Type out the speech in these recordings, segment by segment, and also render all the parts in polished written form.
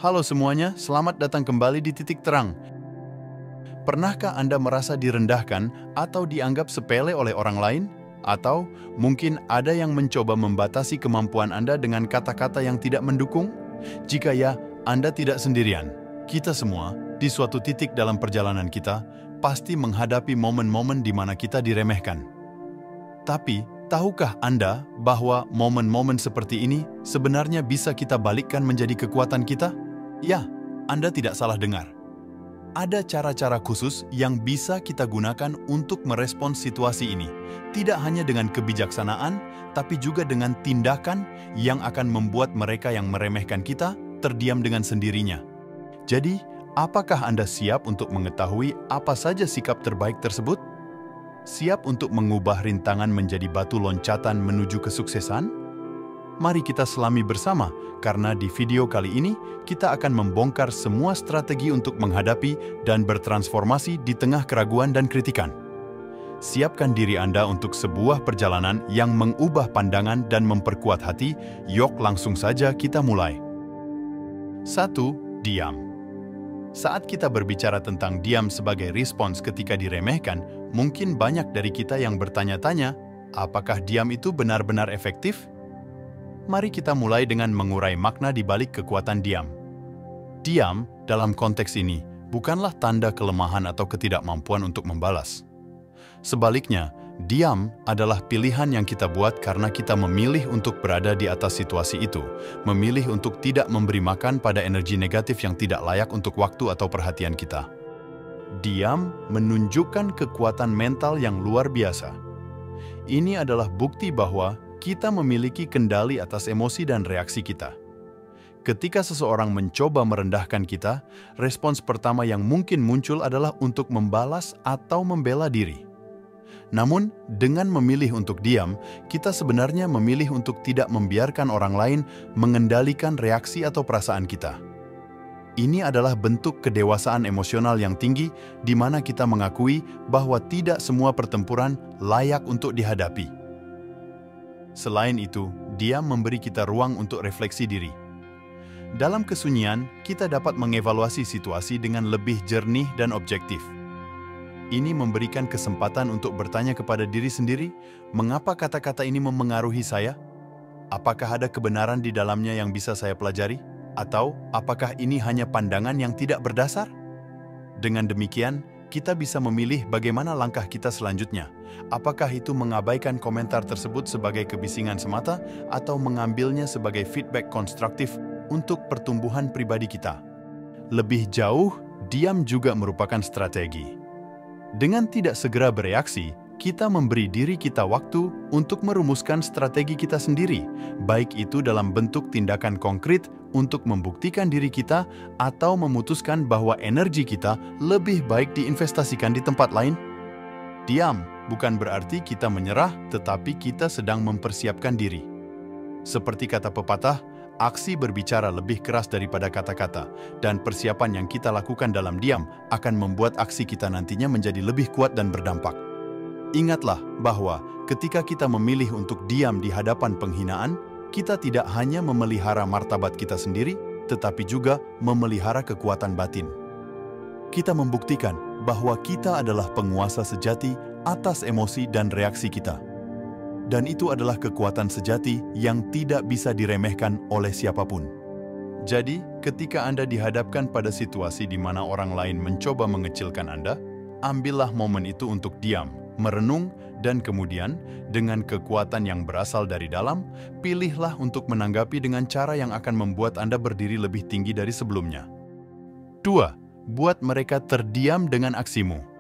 Halo semuanya, selamat datang kembali di Titik Terang. Pernahkah Anda merasa direndahkan atau dianggap sepele oleh orang lain? Atau mungkin ada yang mencoba membatasi kemampuan Anda dengan kata-kata yang tidak mendukung? Jika ya, Anda tidak sendirian. Kita semua, di suatu titik dalam perjalanan kita, pasti menghadapi momen-momen di mana kita diremehkan. Tapi, tahukah Anda bahwa momen-momen seperti ini sebenarnya bisa kita balikkan menjadi kekuatan kita? Ya, Anda tidak salah dengar. Ada cara-cara khusus yang bisa kita gunakan untuk merespons situasi ini. Tidak hanya dengan kebijaksanaan, tapi juga dengan tindakan yang akan membuat mereka yang meremehkan kita terdiam dengan sendirinya. Jadi, apakah Anda siap untuk mengetahui apa saja sikap terbaik tersebut? Siap untuk mengubah rintangan menjadi batu loncatan menuju kesuksesan? Mari kita selami bersama, karena di video kali ini kita akan membongkar semua strategi untuk menghadapi dan bertransformasi di tengah keraguan dan kritikan. Siapkan diri Anda untuk sebuah perjalanan yang mengubah pandangan dan memperkuat hati. Yuk langsung saja kita mulai. 1. Diam. Saat kita berbicara tentang diam sebagai respons ketika diremehkan, mungkin banyak dari kita yang bertanya-tanya, apakah diam itu benar-benar efektif? Mari kita mulai dengan mengurai makna di balik kekuatan diam. Diam, dalam konteks ini, bukanlah tanda kelemahan atau ketidakmampuan untuk membalas. Sebaliknya, diam adalah pilihan yang kita buat karena kita memilih untuk berada di atas situasi itu, memilih untuk tidak memberi makan pada energi negatif yang tidak layak untuk waktu atau perhatian kita. Diam menunjukkan kekuatan mental yang luar biasa. Ini adalah bukti bahwa kita memiliki kendali atas emosi dan reaksi kita. Ketika seseorang mencoba merendahkan kita, respons pertama yang mungkin muncul adalah untuk membalas atau membela diri. Namun, dengan memilih untuk diam, kita sebenarnya memilih untuk tidak membiarkan orang lain mengendalikan reaksi atau perasaan kita. Ini adalah bentuk kedewasaan emosional yang tinggi, di mana kita mengakui bahwa tidak semua pertempuran layak untuk dihadapi. Selain itu, diam memberi kita ruang untuk refleksi diri. Dalam kesunyian, kita dapat mengevaluasi situasi dengan lebih jernih dan objektif. Ini memberikan kesempatan untuk bertanya kepada diri sendiri, mengapa kata-kata ini memengaruhi saya? Apakah ada kebenaran di dalamnya yang bisa saya pelajari? Atau apakah ini hanya pandangan yang tidak berdasar? Dengan demikian, kita bisa memilih bagaimana langkah kita selanjutnya. Apakah itu mengabaikan komentar tersebut sebagai kebisingan semata atau mengambilnya sebagai feedback konstruktif untuk pertumbuhan pribadi kita? Lebih jauh, diam juga merupakan strategi. Dengan tidak segera bereaksi, kita memberi diri kita waktu untuk merumuskan strategi kita sendiri, baik itu dalam bentuk tindakan konkret untuk membuktikan diri kita atau memutuskan bahwa energi kita lebih baik diinvestasikan di tempat lain. Diam bukan berarti kita menyerah, tetapi kita sedang mempersiapkan diri. Seperti kata pepatah, aksi berbicara lebih keras daripada kata-kata, dan persiapan yang kita lakukan dalam diam akan membuat aksi kita nantinya menjadi lebih kuat dan berdampak. Ingatlah bahwa ketika kita memilih untuk diam di hadapan penghinaan, kita tidak hanya memelihara martabat kita sendiri, tetapi juga memelihara kekuatan batin. Kita membuktikan bahwa kita adalah penguasa sejati atas emosi dan reaksi kita. Dan itu adalah kekuatan sejati yang tidak bisa diremehkan oleh siapapun. Jadi, ketika Anda dihadapkan pada situasi di mana orang lain mencoba mengecilkan Anda, ambillah momen itu untuk diam, merenung, dan kemudian, dengan kekuatan yang berasal dari dalam, pilihlah untuk menanggapi dengan cara yang akan membuat Anda berdiri lebih tinggi dari sebelumnya. 2. Buat mereka terdiam dengan aksimu.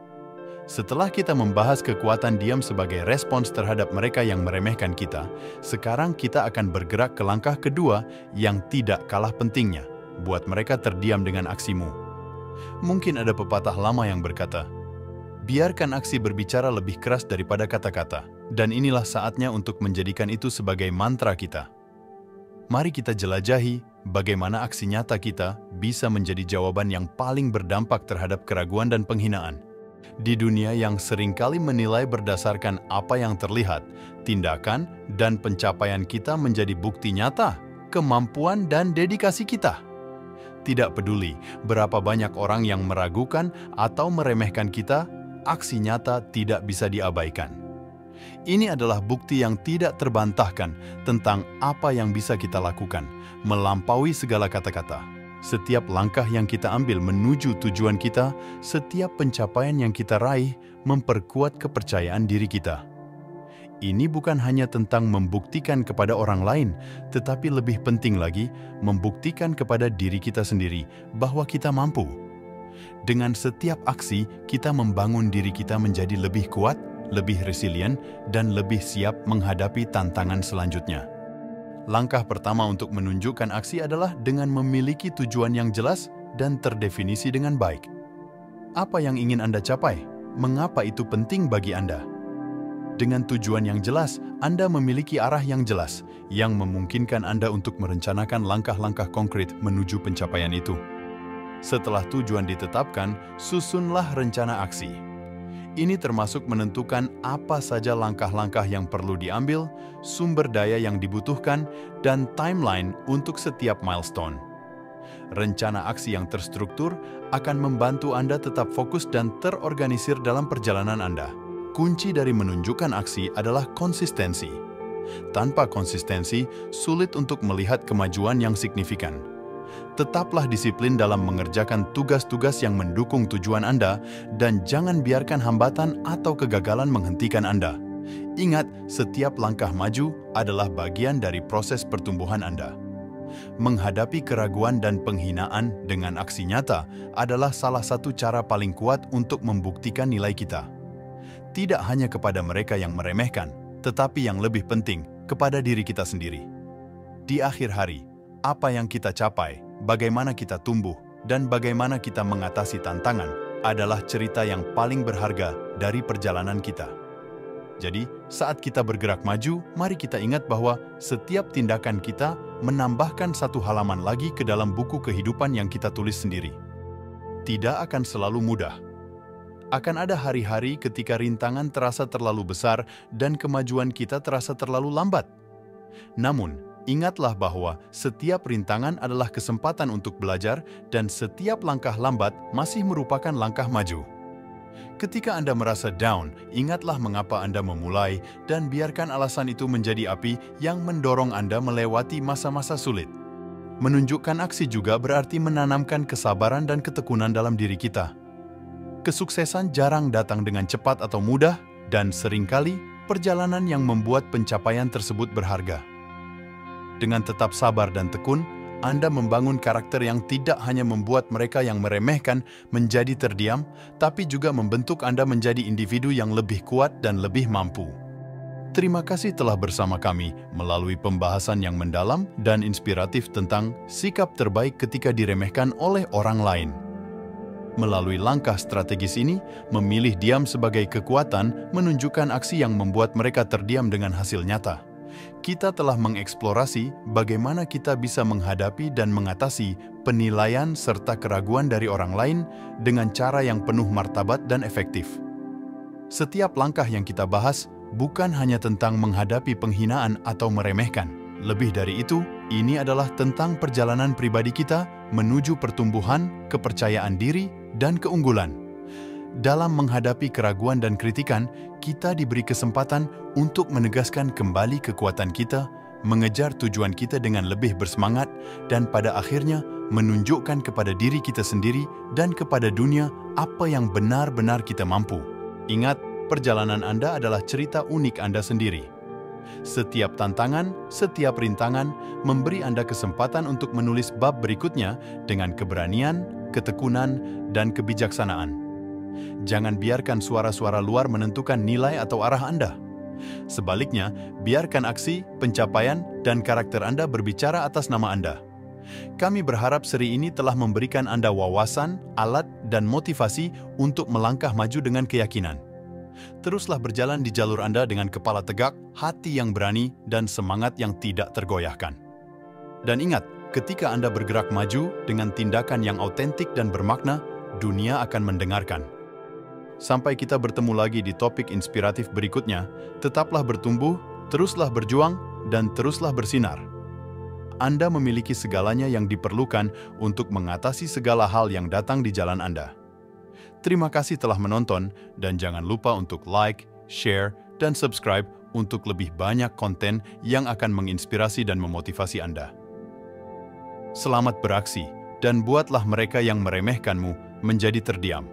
Setelah kita membahas kekuatan diam sebagai respons terhadap mereka yang meremehkan kita, sekarang kita akan bergerak ke langkah kedua yang tidak kalah pentingnya, buat mereka terdiam dengan aksimu. Mungkin ada pepatah lama yang berkata, biarkan aksi berbicara lebih keras daripada kata-kata, dan inilah saatnya untuk menjadikan itu sebagai mantra kita. Mari kita jelajahi bagaimana aksi nyata kita bisa menjadi jawaban yang paling berdampak terhadap keraguan dan penghinaan. Di dunia yang seringkali menilai berdasarkan apa yang terlihat, tindakan dan pencapaian kita menjadi bukti nyata, kemampuan dan dedikasi kita. Tidak peduli berapa banyak orang yang meragukan atau meremehkan kita, aksi nyata tidak bisa diabaikan. Ini adalah bukti yang tidak terbantahkan tentang apa yang bisa kita lakukan, melampaui segala kata-kata. Setiap langkah yang kita ambil menuju tujuan kita, setiap pencapaian yang kita raih, memperkuat kepercayaan diri kita. Ini bukan hanya tentang membuktikan kepada orang lain, tetapi lebih penting lagi, membuktikan kepada diri kita sendiri bahwa kita mampu. Dengan setiap aksi, kita membangun diri kita menjadi lebih kuat, lebih resilient, dan lebih siap menghadapi tantangan selanjutnya. Langkah pertama untuk menunjukkan aksi adalah dengan memiliki tujuan yang jelas dan terdefinisi dengan baik. Apa yang ingin Anda capai? Mengapa itu penting bagi Anda? Dengan tujuan yang jelas, Anda memiliki arah yang jelas, yang memungkinkan Anda untuk merencanakan langkah-langkah konkret menuju pencapaian itu. Setelah tujuan ditetapkan, susunlah rencana aksi. Ini termasuk menentukan apa saja langkah-langkah yang perlu diambil, sumber daya yang dibutuhkan, dan timeline untuk setiap milestone. Rencana aksi yang terstruktur akan membantu Anda tetap fokus dan terorganisir dalam perjalanan Anda. Kunci dari menunjukkan aksi adalah konsistensi. Tanpa konsistensi, sulit untuk melihat kemajuan yang signifikan. Tetaplah disiplin dalam mengerjakan tugas-tugas yang mendukung tujuan Anda dan jangan biarkan hambatan atau kegagalan menghentikan Anda. Ingat, setiap langkah maju adalah bagian dari proses pertumbuhan Anda. Menghadapi keraguan dan penghinaan dengan aksi nyata adalah salah satu cara paling kuat untuk membuktikan nilai kita. Tidak hanya kepada mereka yang meremehkan, tetapi yang lebih penting, kepada diri kita sendiri. Di akhir hari, apa yang kita capai, bagaimana kita tumbuh, dan bagaimana kita mengatasi tantangan adalah cerita yang paling berharga dari perjalanan kita. Jadi, saat kita bergerak maju, mari kita ingat bahwa setiap tindakan kita menambahkan satu halaman lagi ke dalam buku kehidupan yang kita tulis sendiri. Tidak akan selalu mudah. Akan ada hari-hari ketika rintangan terasa terlalu besar dan kemajuan kita terasa terlalu lambat. Namun, ingatlah bahwa setiap rintangan adalah kesempatan untuk belajar dan setiap langkah lambat masih merupakan langkah maju. Ketika Anda merasa down, ingatlah mengapa Anda memulai dan biarkan alasan itu menjadi api yang mendorong Anda melewati masa-masa sulit. Menunjukkan aksi juga berarti menanamkan kesabaran dan ketekunan dalam diri kita. Kesuksesan jarang datang dengan cepat atau mudah, dan seringkali perjalanan yang membuat pencapaian tersebut berharga. Dengan tetap sabar dan tekun, Anda membangun karakter yang tidak hanya membuat mereka yang meremehkan menjadi terdiam, tapi juga membentuk Anda menjadi individu yang lebih kuat dan lebih mampu. Terima kasih telah bersama kami melalui pembahasan yang mendalam dan inspiratif tentang sikap terbaik ketika diremehkan oleh orang lain. Melalui langkah strategis ini, memilih diam sebagai kekuatan menunjukkan aksi yang membuat mereka terdiam dengan hasil nyata. Kita telah mengeksplorasi bagaimana kita bisa menghadapi dan mengatasi penilaian serta keraguan dari orang lain dengan cara yang penuh martabat dan efektif. Setiap langkah yang kita bahas bukan hanya tentang menghadapi penghinaan atau meremehkan. Lebih dari itu, ini adalah tentang perjalanan pribadi kita menuju pertumbuhan, kepercayaan diri, dan keunggulan. Dalam menghadapi keraguan dan kritikan, kita diberi kesempatan untuk menegaskan kembali kekuatan kita, mengejar tujuan kita dengan lebih bersemangat, dan pada akhirnya menunjukkan kepada diri kita sendiri dan kepada dunia apa yang benar-benar kita mampu. Ingat, perjalanan Anda adalah cerita unik Anda sendiri. Setiap tantangan, setiap rintangan memberi Anda kesempatan untuk menulis bab berikutnya dengan keberanian, ketekunan, dan kebijaksanaan. Jangan biarkan suara-suara luar menentukan nilai atau arah Anda. Sebaliknya, biarkan aksi, pencapaian, dan karakter Anda berbicara atas nama Anda. Kami berharap seri ini telah memberikan Anda wawasan, alat, dan motivasi untuk melangkah maju dengan keyakinan. Teruslah berjalan di jalur Anda dengan kepala tegak, hati yang berani, dan semangat yang tidak tergoyahkan. Dan ingat, ketika Anda bergerak maju dengan tindakan yang autentik dan bermakna, dunia akan mendengarkan. Sampai kita bertemu lagi di topik inspiratif berikutnya, tetaplah bertumbuh, teruslah berjuang, dan teruslah bersinar. Anda memiliki segalanya yang diperlukan untuk mengatasi segala hal yang datang di jalan Anda. Terima kasih telah menonton, dan jangan lupa untuk like, share, dan subscribe untuk lebih banyak konten yang akan menginspirasi dan memotivasi Anda. Selamat beraksi, dan buatlah mereka yang meremehkanmu menjadi terdiam.